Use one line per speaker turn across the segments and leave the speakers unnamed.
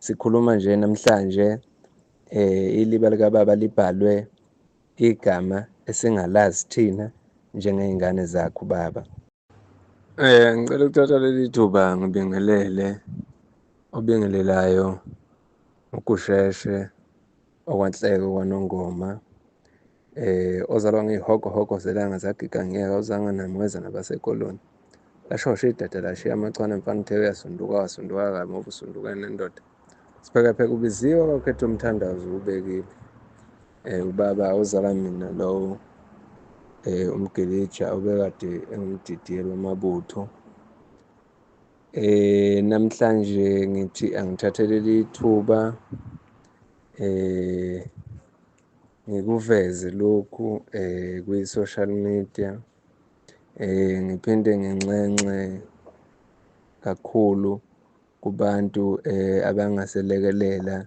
Sikhuluma nje namhlanje iliba likababa libhalwe igama esingalazi thina njengey'ngane zakhe ubaba. Ngicela ukuthatha leli thuba ngibingelele obingelelayo uGusheshe okwaNhleko kwaNongoma, ozalwa ngey'hogohogo zelanga zagigangiyeka uzanganamweza nabasekoloni. Lashosha idada lashiya amachwane mfana uthe uyasunduka wasunduka kamuva usunduke nendoda. Siphekepheke ubiziwe kwakhetha umthandazo uwubekile. Ubaba uzala mina lowo uMgilija obekade engumdidiyeli wamabutho. Namhlanje ngithi angithathe leli thuba ngikuveze lokhu kwi-social media, ngiphinde nginxenxe kakhulu kubantu abangaselekelela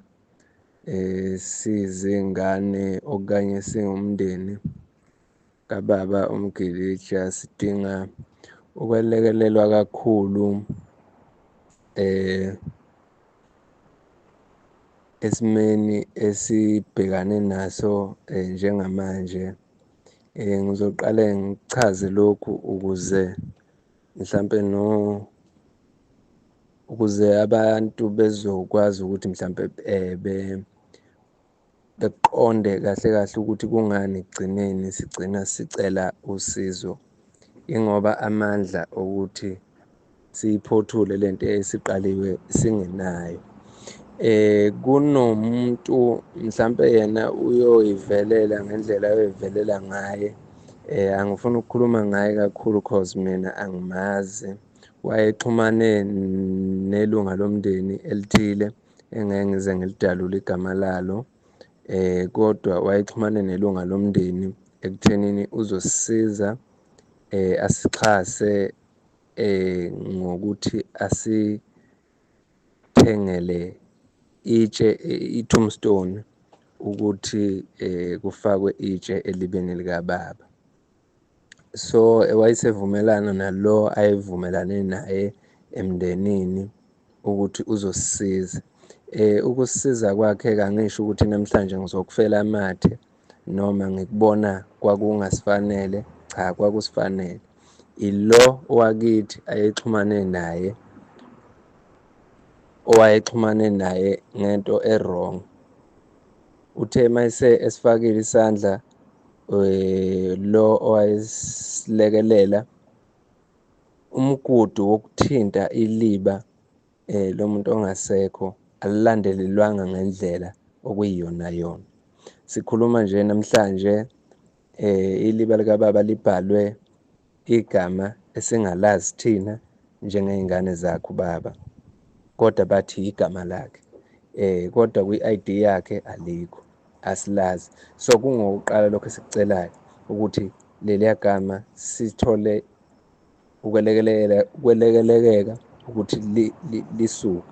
sizingane okanye singumndeni kababa uMgilija. Sidinga ukwelekelelwa kakhulu esimeni esibhekane naso njengamanje. Ngizoqale ngichaze lokhu ukuze mhlampe ukuze abantu bezokwazi ukuthi mhlampe beqonde kahle kahle ukuthi kungani ekugcineni sigcina sicela usizo, ingoba amandla okuthi siyiphothule lento esiqaliwe singenayo. Kunomuntu mhlampe yena uyoyivelela ngendlela ayoyivelela ngaye. Angifuni ukukhuluma ngaye kakhulu cause mina angimazi. Wayexhumane nelunga lomndeni elithile engeke ngize ngilidalule igama lalo, kodwa wayexhumane nelunga lomndeni ekuthenini uzosisiza asixhase ngokuthi asithengele itshe, i-tombstone ukuthi kufakwe itshe elibeni likababa. So wayesevumelana nalo ayevumelane naye emndenini ukuthi uzosisiza. Ukusisiza kwakhe-ke angisho ukuthi namhlanje ngizokufela amathe noma ngikubona kwakungasifanele, cha kwakusifanele. Ilo owakithi owayexhumane naye ngento e-wrong. Uthe mayese esifakile isandla lo owayesilekelela, umgudu wokuthinta iliba lomuntu ongasekho alilandelelwanga ngendlela okuyiyonayona. Sikhuluma nje namhlanje iliba likababa libhalwe igama esingalazi thina njengey'ngane zakhe ubaba, kodwa bathi igama lakhe, kodwa kwi-I_D yakhe alikho, asilazi. So kungokuqala lokho esikucelayo ukuthi leliya gama sithole ukwelekeleleka ukuthi lisuke.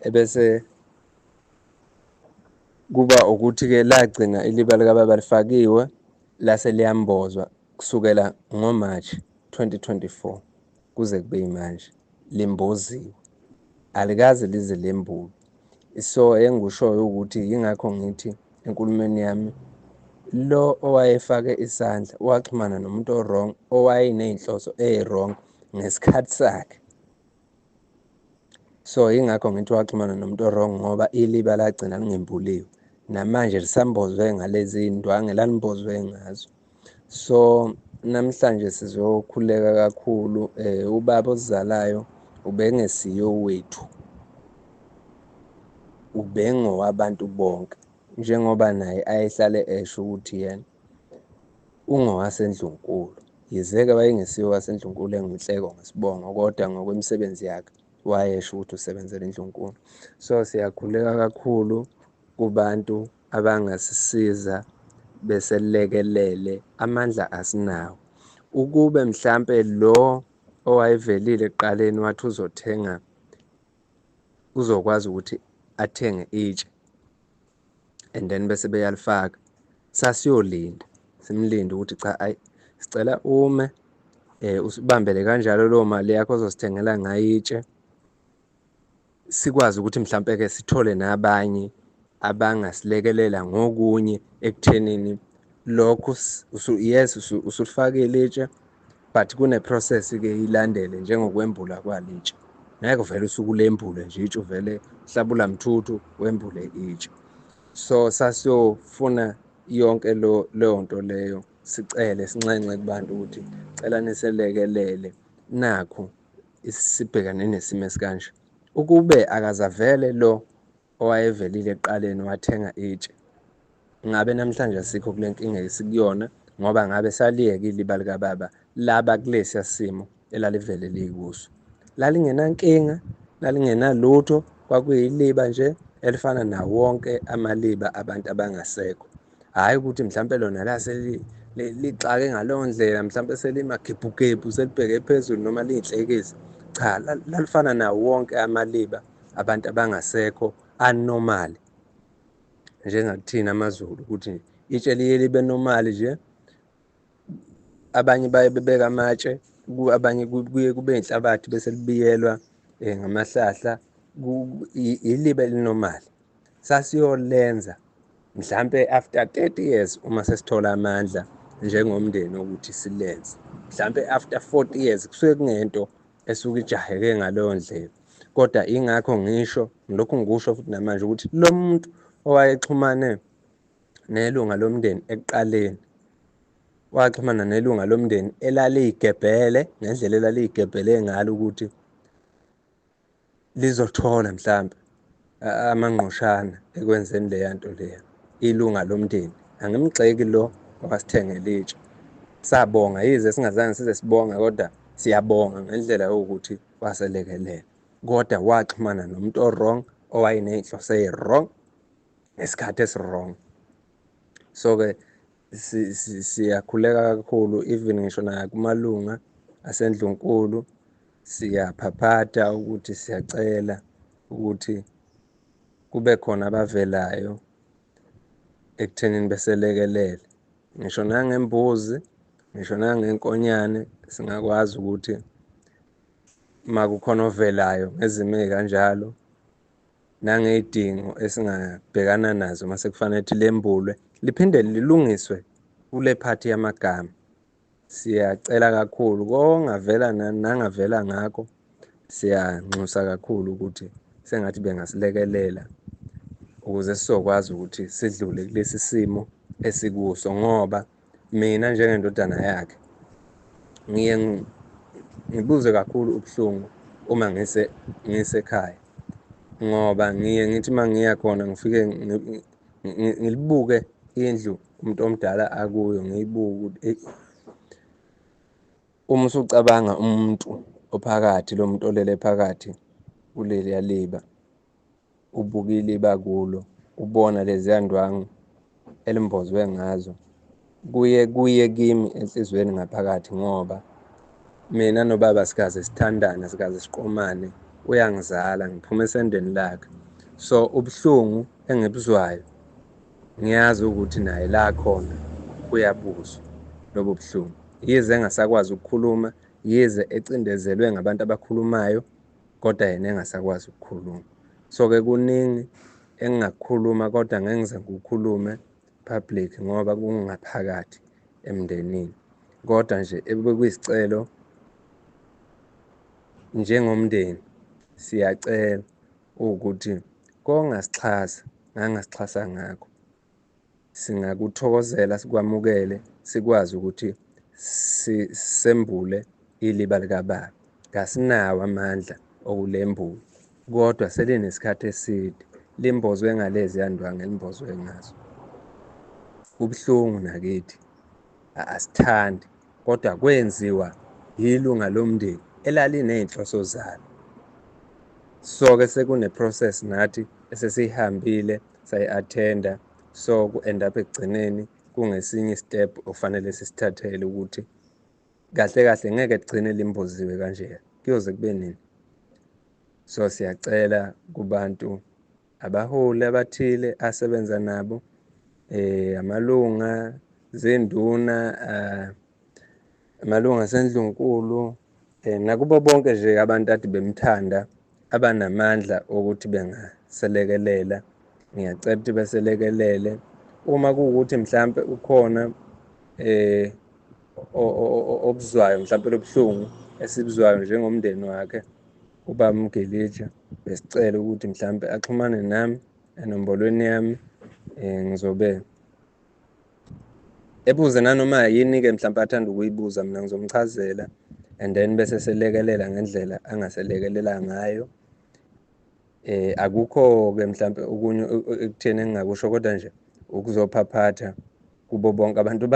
Ebese kuba ukuthi-ke lagcina iliba likababa lifakiwe lase liyambozwa kusukela ngoMarch 2024 kuze kube yimanje limboziwe, alikaze lize lembulwe. So engikushoyo ukuthi yingakho ngithi enkulumeni yami lo owayefake isandla waxhumana nomuntu o-wrong, owayeney'nhloso ey'-wrong ngesikhathi sakhe. So yingakho ngithi waxhumana nomuntu o-wrong ngoba iliba lagcina lingembuliwe, namanje lisambozwe ngalezi ndwangu elalimbozwe ngazo. So namhlanje sizokhuleka kakhulu, ubaba osizalayo ubengesiye owethu, ubengowabantu bonke, njengoba naye ayehlale esho ukuthi yena ungowaseNdlunkulu. Yize-ke wayengesiye owaseNdlunkulu enguNhleko ngaSibongo, kodwa ngokwemisebenzi yakhe wayesho ukuthi usebenzela iNdlunkulu. So siyakhuleka kakhulu kubantu abangasisiza beselekelele, amandla asinawo. Ukube mhlampe lo owayevelile ekuqaleni wathi uzothenga, uzokwazi ukuthi athenge itshe and then bese beyalifaka, sasiyolinda simlinde ukuthi cha, ayi sicela ume usibambele kanjalo leyo mali yakho ozosithengela ngayo itshe, sikwazi ukuthi mhlampe-ke sithole nabanye abangasilekelela ngokunye ekuthenini lokhu yes usulifakile itshe, but kune-process-ke ilandele njengokwembula kwalitshe. Ngeke vele usuke ulembule nje itshe uvele hlabula mthuthu wembule itshe. So sasiyofuna yonke leyo nto leyo, sicele sinxenxe kubantu ukuthi cela niselekelele, nakhu sibhekane nesimo esikanje. Ukube akazavele lo owayevelile ekuqaleni wathenga itshe, ngabe namhlanje asikho kule nkinga esikuyona, ngoba ngabe saliyeka iliba likababa laba kulesiya simo elalivele likuso. Lalingenankinga, lalingenalutho, kwakuyiliba nje elifana nawo wonke amaliba abantu abangasekho. Hhayi ukuthi mhlampe lona lase lixake ngaleyo ndlela, mhlampe selimagebhugebhu, selibheke phezulu noma liyinhlekisa. Cha, lalifana nawo wonke amaliba abantu abangasekho anormal, njengakuthina amaZulu ukuthi itshe liye libe normal nje. Abanye baye bebeka amatshe, abanye kuye kube inhlabathi bese libiyelwa ngamahlahla, iliba elinormal. Sasiyolenza mhlampe after 30 years uma sesithola amandla njengomndeni ukuthi silenze, mhlampe after 40 years kusuke kungento esuke ijaheke ngaleyo ndlela. Kodwa ingakho ngisho, ngilokhu ngikusho futhi namanje ukuthi lo muntu owayexhumane nelunga lomndeni ekuqaleni, waxhumana nelunga lomndeni elaliyigebhele ngendlela elaliyigebhele ngalo ukuthi lizothola mhlampe amangqoshana ekwenzeni leya nto leya, ilunga lomndeni. Angimgxeki lo owasithengela itshe, sabonga yize singazange size sibonga, kodwa siyabonga ngendlela yokuthi waselekelela, kodwa waxhumana nomuntu o-wrong, owayeney'nhloso ezi-wrong ngesikhathi esi-wrong. So-ke siyakhuleka kakhulu, even ngisho nakumalunga asendlunkulu siyaphaphatha ukuthi siyacela ukuthi kube khona abavelayo ekuthenini beselekelele. Ngisho nangembuzi, ngisho nangenkonyane singakwazi ukuthi uma kukhona ovelayo ngezimo ey'kanjalo, nangey'dingo esingabhekana nazo mase kufanele ukuthi lembulwe, liphinde lilungiswe kule phathi yamagama. Siyacela kakhulu kongavela nangavela ngakho, siyanxusa kakhulu ukuthi sengathi bengasilekelela ukuze sizokwazi ukuthi sidlule kulesi simo esikuso, ngoba mina njengendodana yakhe ngiye ngibuze kakhulu ubuhlungu uma ngisekhaya, ngoba ngiye ngithi uma ngiya khona ngifike ngilibuke indlu umuntu omdala akuyo, ngiyibuke ukuthi uma usucabanga umuntu ophakathi, lo muntu olele phakathi kuleliya liba, ubuka iliba kulo, ubona leziya ndwangu elimbozwe ngazo, kuye kimi enhlizweni ngaphakathi, ngoba mina nobaba sikaze sithandane, sikaze siqomane, uyangizala, ngiphuma esendweni lakhe. So ubuhlungu engibuzwayo ngiyazi ukuthi naye la khona uyabuzwa lobo buhlungu, yize engasakwazi ukukhuluma, yize ecindezelwe ngabantu abakhulumayo, kodwa yena engasakwazi ukukhuluma. So-ke kuningi engingakukhuluma, kodwa ngeke ngize ngikukhulume public ngoba kungaphakathi emndenini, kodwa nje ekuyisicelo njengomndeni siyacela ukuthi kongasixhasa nangasixhasa ngakho, singakuthokozela, sikwamukele, sikwazi ukuthi sembule iliba likababa. Ngasinawo amandla okulembula, kodwa selinesikhathi eside, limbozwe ngaleziya ndwangu elimbozwe ngazo. Kubuhlungu nakithi, asithandi, kodwa kwenziwa yilunga lomndeni elaliney'nhloso zalo. So-ke sekune-process nathi esesiyihambile sayi-attend-a, so ku-end up ekugcineni kungesinye i-step okufanele sisithathele ukuthi kahle kahle ngeke ligcine limboziwe kanje, kuyoze kube nini? So siyacela kubantu, abaholi abathile asebenza nabo, amalunga zenduna, amalunga asendlunkulu, nakubo bonke nje abantu ade bemthanda abanamandla okuthi bengaselekelela, ngiyacela ukuthi beselekelele. Uma kuwukuthi mhlampe ukhona obuzwayo mhlampe lobuhlungu esibuzwayo njengomndeni wakhe ubaba Mgilija, besicela ukuthi mhlampe axhumane nami enombolweni yami, ngizobe ebuze nanoma yini-ke mhlampe athanda ukuyibuza, mina ngizomchazela and then bese selekelela ngendlela angaselekelela ngayo. Akukho-ke mhlampe okunye ekutheni engingakusho, kodwa nje ukuzophaphatha kubo bonke abantu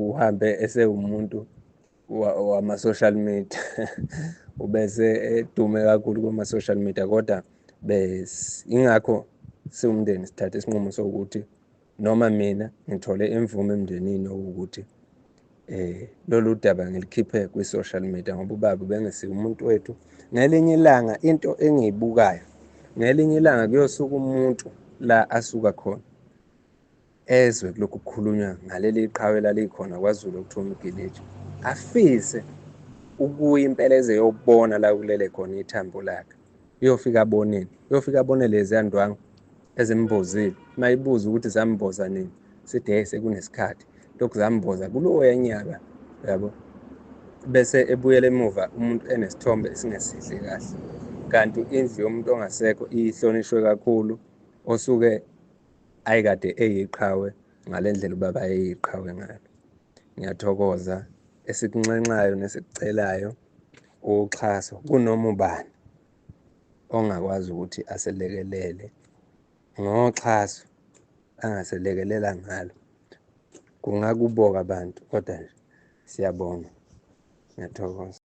uhambe esewumuntu wama-social media ubese edume kakhulu kuma-social media, kodwa ingakho siwumndeni sithathe isinqumo sokuthi noma mina ngithole imvume emndenini wokuthi lolu daba ngilikhiphe kwi-social media ngoba ubaba ubengesiye umuntu wethu. Ngelinye ilanga into engiyibukayo, ngelinye ilanga kuyosuka umuntu la asuka khona ezwe kulokhu kukhulunywa ngaleli qhawe elalikhona kwaZulu okuthiwa uMgilija, afise ukuya impela eze yobona la kulele khona ithambo lakhe, uyofika aboneni, uyofika abone leziya ndwangu ezimbozile. Uma ibuza ukuthi zamboza nini, sithi sekunesikhathi, lokhu zamboza kuloya nyaka, yabo. Bese ebuyela emuva umuntu enesithombe esingesihle kahle, kanti indlu yomuntu ongasekho ihlonishwe kakhulu, osuke ayekade eyiqhawe ngale ndlela ubaba ayeyiqhawe ngayo. Ngiyathokoza esikunxenxayo nesikucelayo uxhaso kunoma ubani ongakwazi ukuthi aselekelele ngoxhaso angaselekelela ngalo. Kungakuboka abantu, kodwa nje siyabonga, ngiyathokoza.